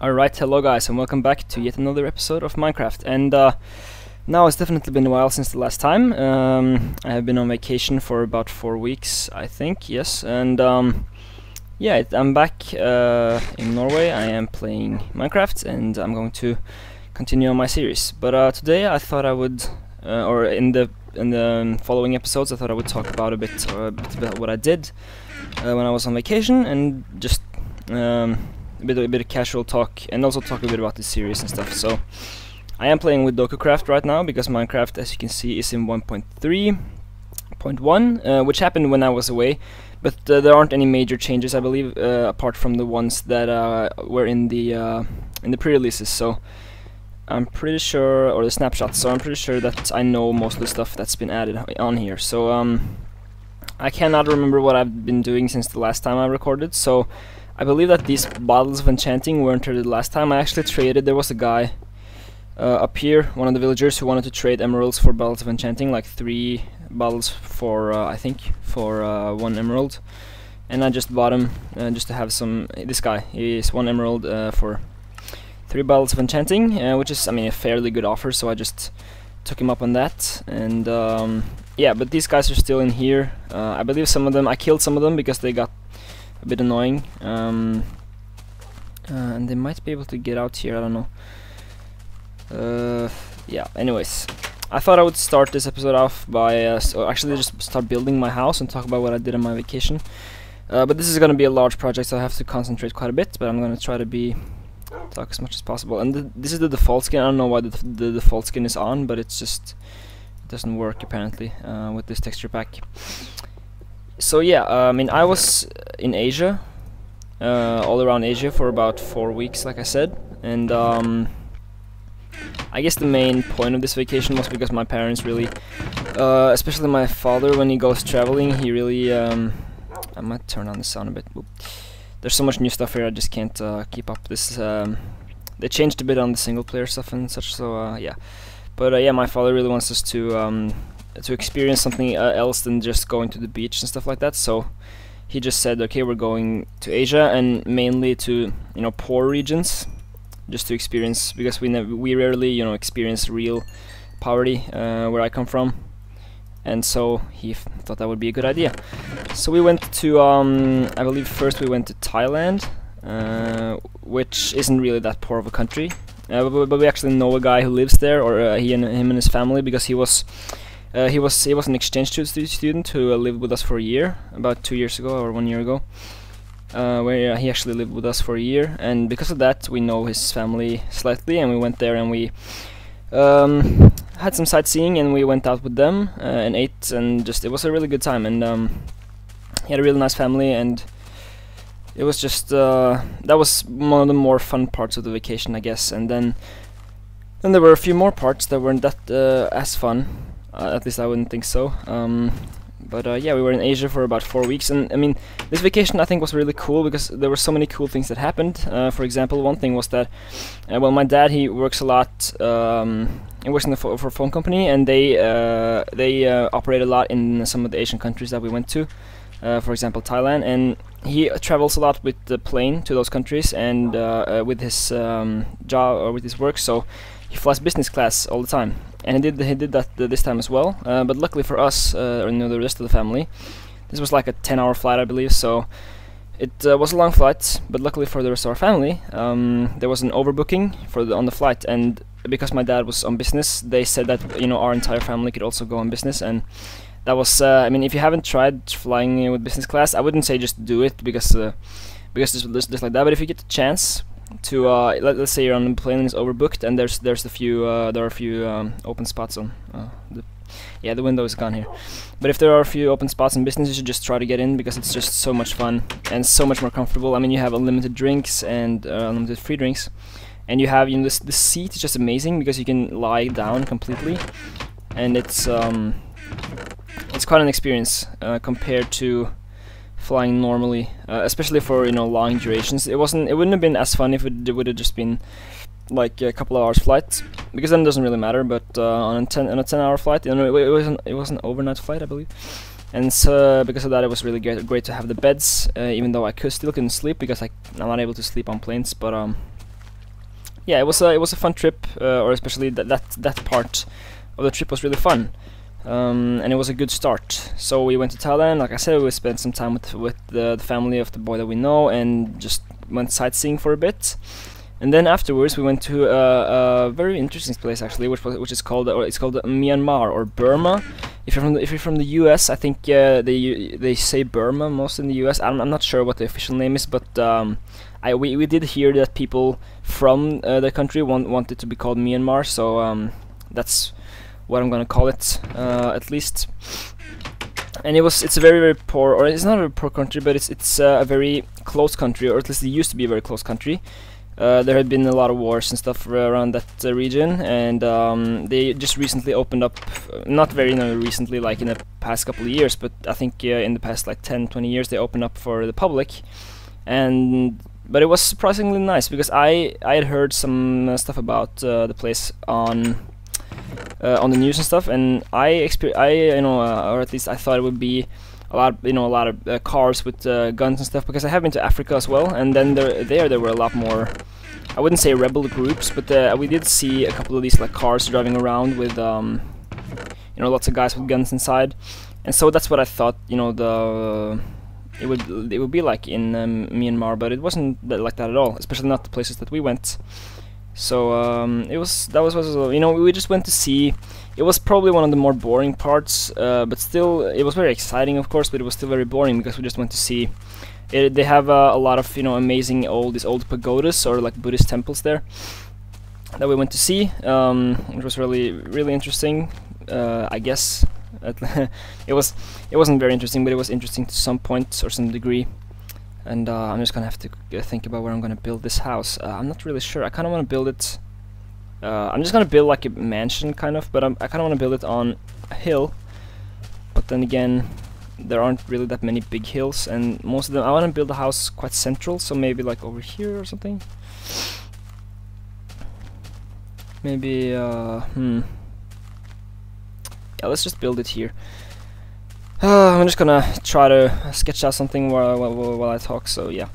Alright, hello guys, and welcome back to yet another episode of Minecraft. And now it's definitely been a while since the last time. I have been on vacation for about 4 weeks, I think, yes. And yeah, I'm back in Norway. I am playing Minecraft, and I'm going to continue on my series. But today I thought I would, or in the following episodes, I thought I would talk about a bit about what I did when I was on vacation, and just a bit of casual talk, and also talk a bit about the series and stuff. So I am playing with Craft right now because Minecraft, as you can see, is in 1.3.1, which happened when I was away, but there aren't any major changes, I believe, apart from the ones that were in the pre-releases. So I'm pretty sure, or the snapshots. So I'm pretty sure that I know most of the stuff that's been added on here. So I cannot remember what I've been doing since the last time I recorded. So I believe that these bottles of enchanting weren't traded last time. I actually traded. There was a guy up here, one of the villagers, who wanted to trade emeralds for bottles of enchanting, like 3 bottles for I think for 1 emerald, and I just bought him just to have some. This guy, he's 1 emerald for 3 bottles of enchanting, which is, I mean, a fairly good offer. So I just took him up on that, and yeah. But these guys are still in here. I believe some of them, I killed some of them because they got a bit annoying, and they might be able to get out here, I don't know. Yeah, anyways, I thought I would start this episode off by so actually just start building my house and talk about what I did on my vacation. But this is going to be a large project, so I have to concentrate quite a bit, but I'm going to try to talk as much as possible. And this is the default skin. I don't know why the default skin is on, but it's just, it doesn't work apparently with this texture pack. So yeah, I mean, I was in Asia, all around Asia for about 4 weeks, like I said, and I guess the main point of this vacation was because my parents really, especially my father, when he goes traveling, he really, I might turn on the sound a bit. Whoop. There's so much new stuff here, I just can't keep up. This, they changed a bit on the single player stuff and such, so yeah. But yeah, my father really wants us to experience something else than just going to the beach and stuff like that. So he just said, okay, we're going to Asia, and mainly to, you know, poor regions, just to experience, because we rarely, you know, experience real poverty where I come from, and so he thought that would be a good idea. So we went to I believe first we went to Thailand, which isn't really that poor of a country, but we actually know a guy who lives there, or him and his family, because he was an exchange student who lived with us for a year, about 2 years ago or 1 year ago, where he actually lived with us for a year, and because of that we know his family slightly, and we went there and we had some sightseeing, and we went out with them and ate, and just, it was a really good time, and he had a really nice family, and it was just that was one of the more fun parts of the vacation, I guess. And then there were a few more parts that weren't that as fun. At least I wouldn't think so. But yeah, we were in Asia for about 4 weeks, and I mean, this vacation I think was really cool because there were so many cool things that happened. For example, one thing was that, well, my dad, he works a lot. He works for a phone company, and they operate a lot in some of the Asian countries that we went to. For example, Thailand, and he travels a lot with the plane to those countries, and with his job, or with his work, so he flies business class all the time. And he did that this time as well, but luckily for us, or, you know, the rest of the family, this was like a 10-hour flight, I believe, so it was a long flight, but luckily for the rest of our family, there was an overbooking on the flight, and because my dad was on business, they said that, you know, our entire family could also go on business, and that was, I mean, if you haven't tried flying with business class, I wouldn't say just do it, because just like that, but if you get the chance to let's say you're on the plane and it's overbooked, and there are a few open spots on the window is gone here, but if there are a few open spots in business, you should just try to get in, because it's just so much fun and so much more comfortable. I mean, you have unlimited drinks and unlimited free drinks, and you have, you know, the seat is just amazing because you can lie down completely, and it's quite an experience compared to flying normally, especially for, you know, long durations. It wouldn't have been as fun if it would have just been like a couple of hours flight, because then it doesn't really matter. But on a 10-hour flight, you know, it was an overnight flight, I believe, and so because of that, it was really great to have the beds, even though I still couldn't sleep because I'm not able to sleep on planes. But yeah, it was a fun trip, or especially that part of the trip was really fun. And it was a good start. So we went to Thailand. Like I said, we spent some time with the family of the boy that we know, and just went sightseeing for a bit. And then afterwards, we went to a very interesting place actually, which is called, or it's called Myanmar or Burma. If you're from the U.S., I think they say Burma most in the U.S. I'm not sure what the official name is, but we did hear that people from the country wanted to be called Myanmar, so that's what I'm gonna call it, at least. And it's a very poor, or it's not a poor country, but it's a very close country, or at least it used to be a very close country. There had been a lot of wars and stuff around that region, and they just recently opened up, not very recently, like in the past couple of years, but I think in the past like 10-20 years they opened up for the public. But it was surprisingly nice, because I had heard some stuff about the place on the news and stuff, and or at least I thought it would be a lot of cars with guns and stuff, because I have been to Africa as well, and then there were a lot more, I wouldn't say rebel groups, but we did see a couple of these like cars driving around with lots of guys with guns inside, and so that's what I thought it would be like in Myanmar, but it wasn't like that at all, especially not the places that we went. So we just went to see. It was probably one of the more boring parts, but still it was very exciting, of course, but it was still very boring because we just went to see. They have a lot of amazing these old pagodas, or like Buddhist temples there, that we went to see, which was really interesting. I guess it wasn't very interesting, but it was interesting to some point or some degree. And I'm just gonna have to think about where I'm gonna build this house. I'm not really sure. I kind of want to build it. I'm just gonna build like a mansion, kind of, but I kind of want to build it on a hill. But then again, there aren't really that many big hills, and most of them, I want to build a house quite central, so maybe like over here or something. Maybe yeah, let's just build it here. I'm just gonna try to sketch out something while I talk, so yeah.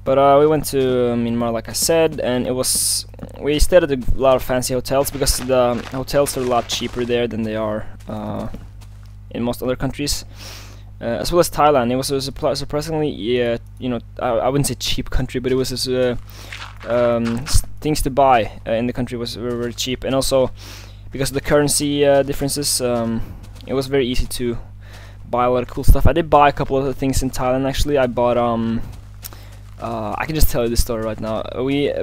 But we went to Myanmar, like I said, and we stayed at a lot of fancy hotels, because the hotels are a lot cheaper there than they are in most other countries, as well as Thailand. It was a surprisingly, I wouldn't say cheap country, but it was things to buy in the country were very cheap, and also because of the currency differences, it was very easy to buy a lot of cool stuff. I did buy a couple of things in Thailand actually. I bought I can just tell you this story right now.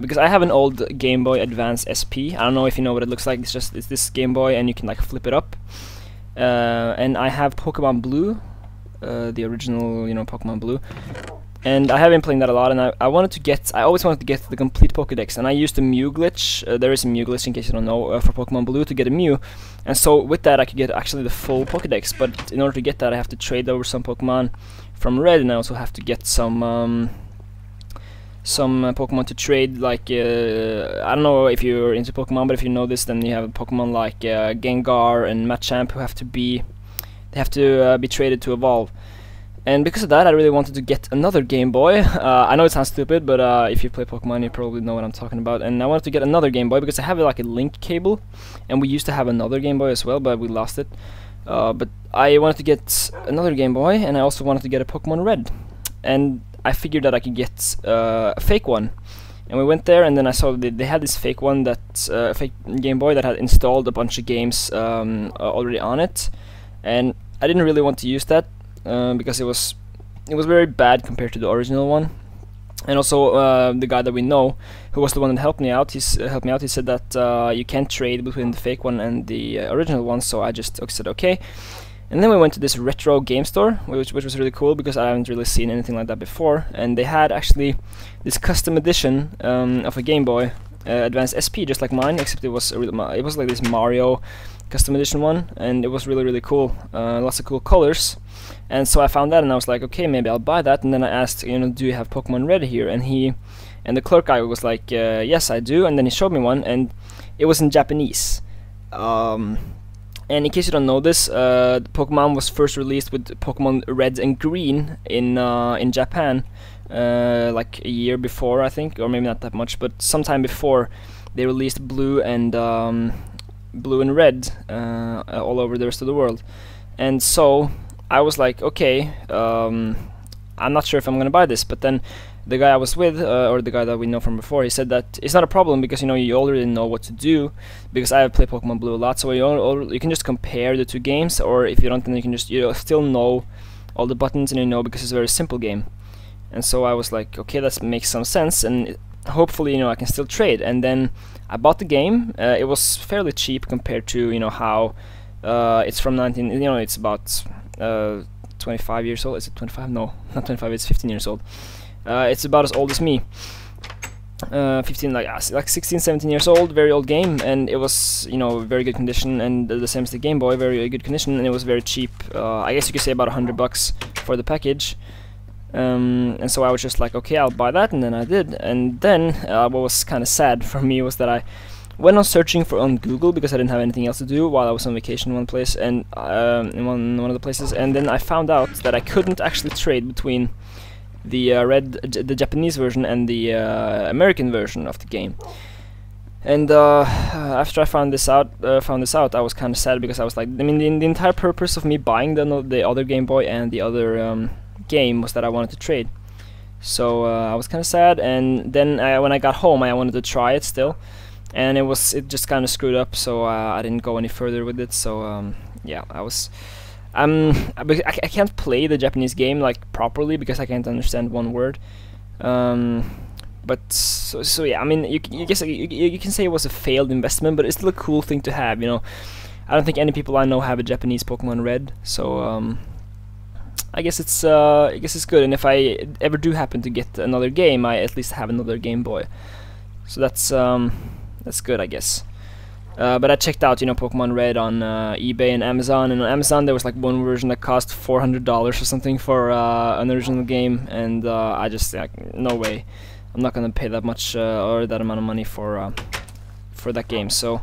Because I have an old Game Boy Advance SP. I don't know if you know what it looks like. It's this Game Boy, and you can like flip it up. And I have Pokemon Blue, the original, Pokemon Blue. And I have been playing that a lot, and I always wanted to get the complete Pokédex, and I used the Mew glitch. There is a Mew glitch, in case you don't know, for Pokemon Blue to get a Mew, and so with that I could get actually the full Pokédex. But in order to get that, I have to trade over some Pokemon from Red, and I also have to get some Pokemon to trade. Like I don't know if you're into Pokemon, but if you know this, then you have Pokemon like Gengar and Machamp who have to be traded to evolve. And because of that, I really wanted to get another Game Boy. I know it sounds stupid, but if you play Pokemon, you probably know what I'm talking about. And I wanted to get another Game Boy because I have like a link cable, and we used to have another Game Boy as well, but we lost it. But I wanted to get another Game Boy, and I also wanted to get a Pokemon Red. And I figured that I could get a fake one. And we went there, and then I saw they had this fake one, a fake Game Boy that had installed a bunch of games already on it. And I didn't really want to use that. Because it was very bad compared to the original one, and also the guy that we know, who was the one that helped me out, he said that you can't trade between the fake one and the original one. So I just said okay, and then we went to this retro game store, which was really cool because I haven't really seen anything like that before, and they had actually this custom edition of a Game Boy Advance SP, just like mine, except it was like this Mario custom edition one, and it was really cool, lots of cool colors. And so I found that, and I was like, okay, maybe I'll buy that. And then I asked, do you have Pokemon Red here? And the clerk guy was like, yes, I do. And then he showed me one, and it was in Japanese. And in case you don't know this, Pokemon was first released with Pokemon Red and Green in Japan like a year before, I think, or maybe not that much, but sometime before they released blue and red all over the rest of the world. And so I was like, okay, I'm not sure if I'm gonna buy this. But then the guy I was with, or the guy that we know from before, he said that it's not a problem because you already know what to do, because I have played Pokemon Blue a lot, so you can just compare the two games, or if you don't, then you can just still know all the buttons, and because it's a very simple game. And so I was like, okay, that makes some sense, and hopefully I can still trade. And then I bought the game. It was fairly cheap compared to how it's from 19. It's about 25 years old. Is it 25? No, not 25. It's 15 years old. It's about as old as me. 15, like 16, 17 years old. Very old game, and it was very good condition, and the same as the Game Boy, very good condition, and it was very cheap. I guess you could say about $100 for the package. And so I was just like, okay, I'll buy that, and then I did. And then what was kind of sad for me was that I went on searching on Google, because I didn't have anything else to do while I was on vacation in one place, and in one of the places. And then I found out that I couldn't actually trade between the the Japanese version and the American version of the game. And after I found this out, I was kind of sad, because I was like, I mean, the entire purpose of me buying the other Game Boy and the other game was that I wanted to trade. So I was kind of sad. And then when I got home, I wanted to try it still, and it just kind of screwed up, so I didn't go any further with it. So yeah, I can't play the Japanese game like properly because I can't understand one word. But so yeah, I mean, you can say it was a failed investment, but it's still a cool thing to have. I don't think any people I know have a Japanese Pokemon Red, so I guess it's good. And if I ever do happen to get another game, I at least have another Game Boy. So that's good, I guess. But I checked out Pokemon Red on eBay and Amazon, and on Amazon there was like one version that cost $400 or something for an original game, and I just no way, I'm not gonna pay that much or that amount of money for that game. So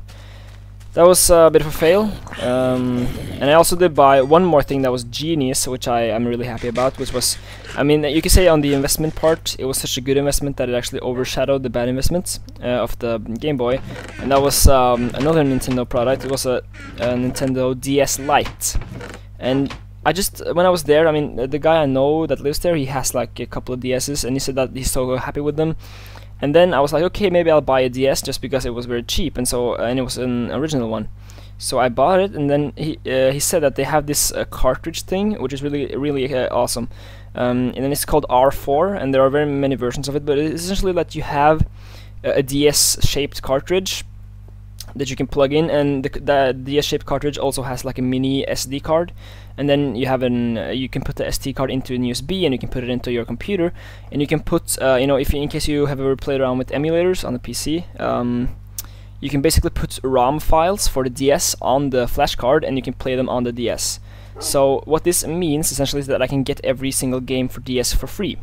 that was a bit of a fail. And I also did buy one more thing that was genius, which I am really happy about, which was, I mean, you could say on the investment part, it was such a good investment that it actually overshadowed the bad investments of the Game Boy, and that was another Nintendo product. It was a Nintendo DS Lite. And when I was there, I mean, the guy I know that lives there, he has like a couple of DS's, and he said that he's so happy with them. And then I was like, okay, maybe I'll buy a DS just because it was very cheap, and so and it was an original one. So I bought it, and then he said that they have this cartridge thing, which is really awesome. And then it's called R4, and there are very many versions of it, but it's essentially that you have a DS-shaped cartridge that you can plug in, and the DS-shaped cartridge also has like a mini SD card, and then you have you can put the SD card into an USB, and you can put it into your computer, and you can put in case you have ever played around with emulators on the PC, you can basically put ROM files for the DS on the flash card, and you can play them on the DS. So what this means essentially is that I can get every single game for DS for free.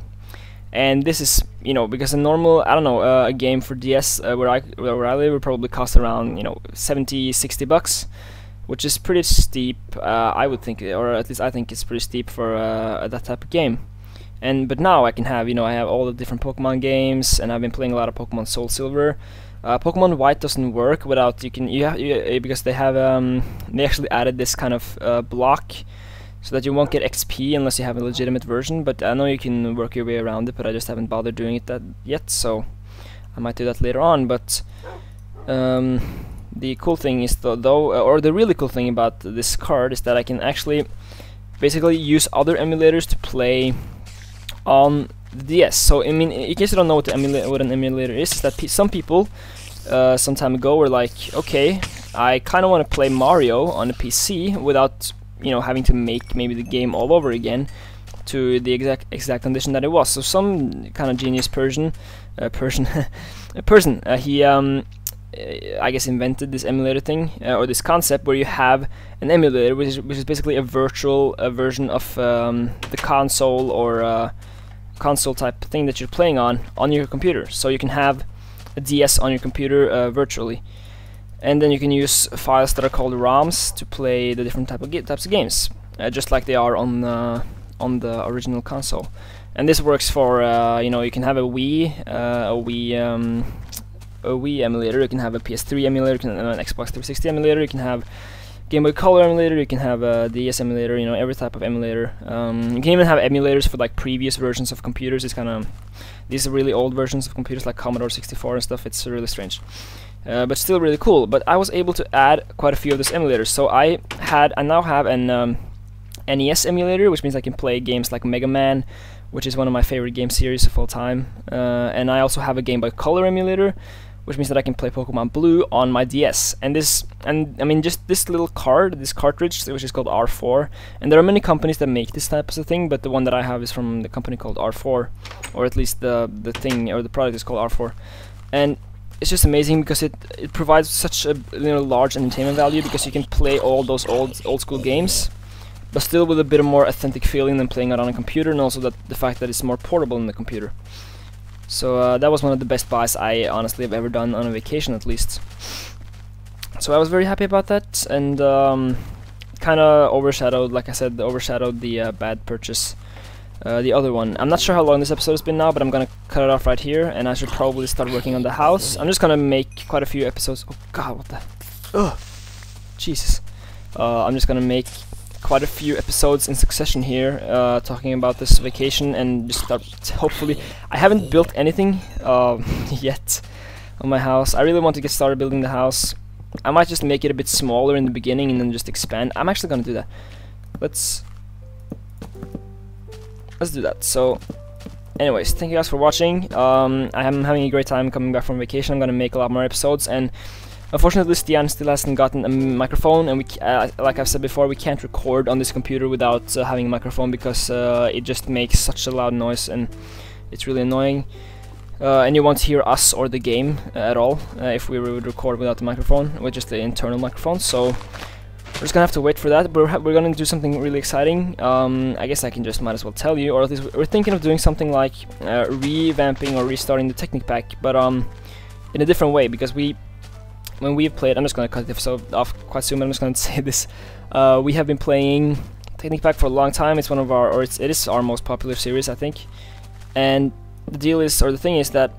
And this is, because a normal, I don't know, a game for DS where I live would probably cost around, $70-$60, which is pretty steep, I would think, or at least I think it's pretty steep for that type of game. But now I can have, I have all the different Pokemon games, and I've been playing a lot of Pokemon Soul Silver. Pokemon White doesn't work without because they have they actually added this kind of block, so that you won't get XP unless you have a legitimate version. But I know you can work your way around it, but I just haven't bothered doing it yet, so I might do that later on. But the cool thing is or the really cool thing about this card is that I can actually basically use other emulators to play on the DS. So I mean, in case you don't know what an emulator is that some people some time ago were like, okay, I kind of want to play Mario on a PC without having to make maybe the game all over again to the exact condition that it was. So some kind of genius person, he I guess invented this emulator thing, or this concept where you have an emulator which is basically a virtual version of the console or console type thing that you're playing on your computer. So you can have a DS on your computer virtually, and then you can use files that are called ROMs to play the different types of games, just like they are on the original console. And this works for you know, you can have a Wii emulator, you can have a PS3 emulator, you can have an Xbox 360 emulator, you can have Game Boy Color emulator, you can have a DS emulator, you know, every type of emulator. You can even have emulators for like previous versions of computers. It's kind of, these are really old versions of computers like Commodore 64 and stuff. It's really strange, but still really cool. But I was able to add quite a few of those emulators. So I now have an NES emulator, which means I can play games like Mega Man, which is one of my favorite game series of all time. And I also have a Game Boy Color emulator, which means that I can play Pokemon Blue on my DS. And I mean, just this little card, this cartridge, which is called R4. And there are many companies that make this type of thing, but the one that I have is from the company called R4, or at least the thing or the product is called R4. And it's just amazing because it provides such a, you know, large entertainment value, because you can play all those old school games, but still with a bit of more authentic feeling than playing it on a computer, and also the fact that it's more portable in the computer. So that was one of the best buys I honestly have ever done on a vacation, at least. So I was very happy about that, and kind of overshadowed, like I said, overshadowed the bad purchase, the other one. I'm not sure how long this episode has been now, but I'm gonna cut it off right here, and I should probably start working on the house. I'm just gonna make quite a few episodes. Oh god, what the... Ugh! Jesus. I'm just gonna make quite a few episodes in succession here, talking about this vacation, and just start, hopefully. I haven't built anything yet on my house. I really want to get started building the house. I might just make it a bit smaller in the beginning and then just expand. I'm actually gonna do that. Let's do that. So anyways, thank you guys for watching. I am having a great time coming back from vacation. I'm gonna make a lot more episodes, and unfortunately, Stian still hasn't gotten a microphone, and we, like I've said before, we can't record on this computer without having a microphone, because it just makes such a loud noise, and it's really annoying. And you won't hear us or the game at all if we would record without the microphone, with just the internal microphone. So we're just gonna have to wait for that. We're gonna do something really exciting. I guess I can just might as well tell you, or at least we're thinking of doing something like revamping or restarting the Technic Pack, but in a different way, because when we've played, I'm just going to cut the episode off quite soon, but I'm just going to say this. We have been playing Technic Pack for a long time. It's one of our, it is our most popular series, I think. And the deal is, or the thing is, that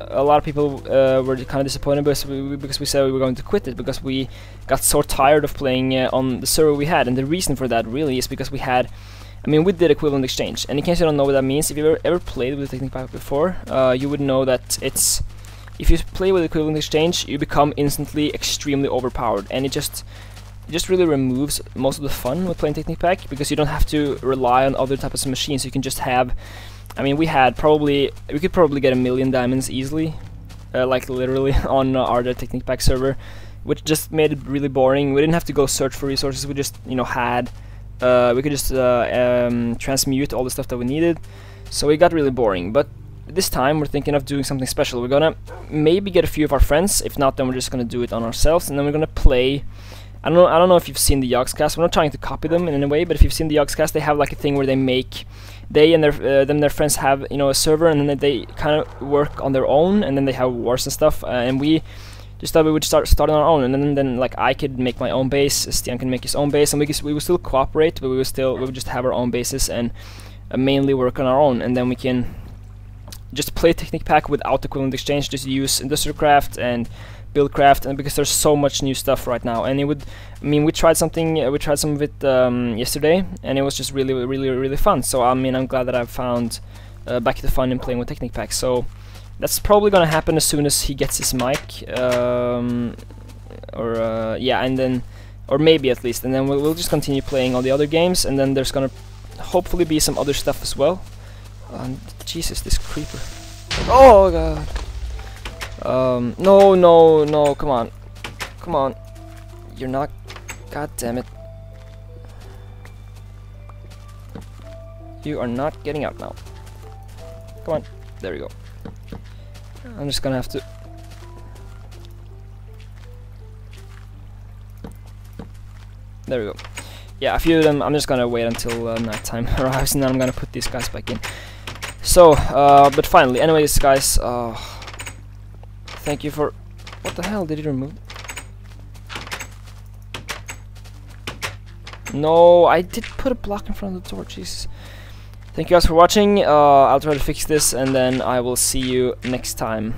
a lot of people were kind of disappointed because we said we were going to quit it, because we got so tired of playing on the server we had. And the reason for that really is because we had, I mean, we did equivalent exchange. And in case you don't know what that means, if you've ever played with Technic Pack before, you would know that it's, if you play with equivalent exchange, you become instantly extremely overpowered, and it just really removes most of the fun with playing Technic Pack, because you don't have to rely on other types of machines. You can just have, I mean, we could probably get 1,000,000 diamonds easily, like literally on our Technic Pack server, which just made it really boring. We didn't have to go search for resources. We just, you know, we could just transmute all the stuff that we needed. So it got really boring. But this time we're thinking of doing something special. We're gonna maybe get a few of our friends. If not, then we're just gonna do it on ourselves, and then we're gonna play. I don't know if you've seen the Yogscast. We're not trying to copy them in any way, but if you've seen the Yogscast, they have like a thing where they and their friends have, you know, a server, and then they kind of work on their own, and then they have wars and stuff. And we just thought we would start on our own, and then like I could make my own base, Stian can make his own base, and we would still cooperate, but we would just have our own bases and mainly work on our own, and then we can just play Technic Pack without equivalent exchange, just use Industrial Craft and Buildcraft, and because there's so much new stuff right now. And it would, I mean, we tried some of it yesterday, and it was just really fun. So I mean, I'm glad that I've found back the fun in playing with Technic Pack. So that's probably gonna happen as soon as he gets his mic, yeah, and then, or maybe at least, and then we'll just continue playing all the other games, and then there's gonna hopefully be some other stuff as well. Jesus, this creeper. Oh god. No, come on. You're not, god damn it. You are not getting out now. Come on, there we go. I'm just gonna have to. There we go. Yeah, a few of them, I'm just gonna wait until nighttime arrives, and then I'm gonna put these guys back in. So, but finally, anyways, guys, thank you for... What the hell, did he remove? No, I did put a block in front of the door, Jesus. Thank you guys for watching. I'll try to fix this, and then I will see you next time.